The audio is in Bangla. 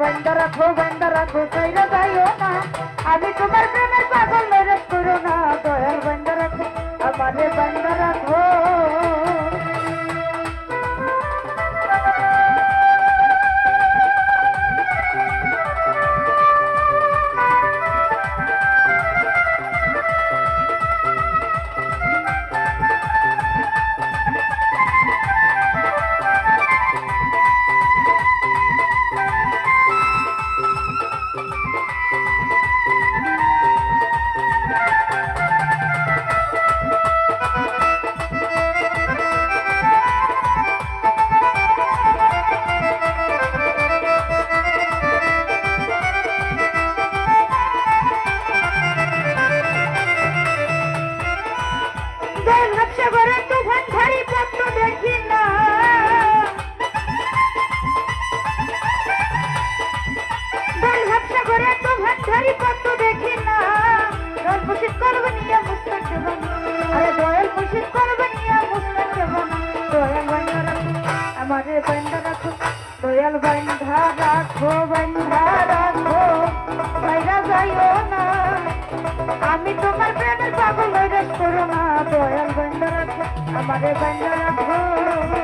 বান্দা রাখো কইরা যাইও না আমি তোমার প্রেমের পাগল নরস করো না দয়াল বান্দা রাখো আমারে বান্দা রাখো সাগরে তুফান ঝাড়ি পদ্ম দেখি না সাগরে তুফান ঝাড়ি পদ্ম দেখি না দয়াল মুর্শিদ করবে নিয়ে মুস্তাক দেবন আরে দয়াল মুর্শিদ করবে নিয়ে মুস্তাক দেবন দয়াল বান্দা রাখো আমারে বান্দা রাখো দয়াল বান্দা রাখো বাইরা যাইও না আমি তোমার প্রেমের পাগল নরস করো না দয়াল বান্দা রাখো আমারে বান্দা রাখো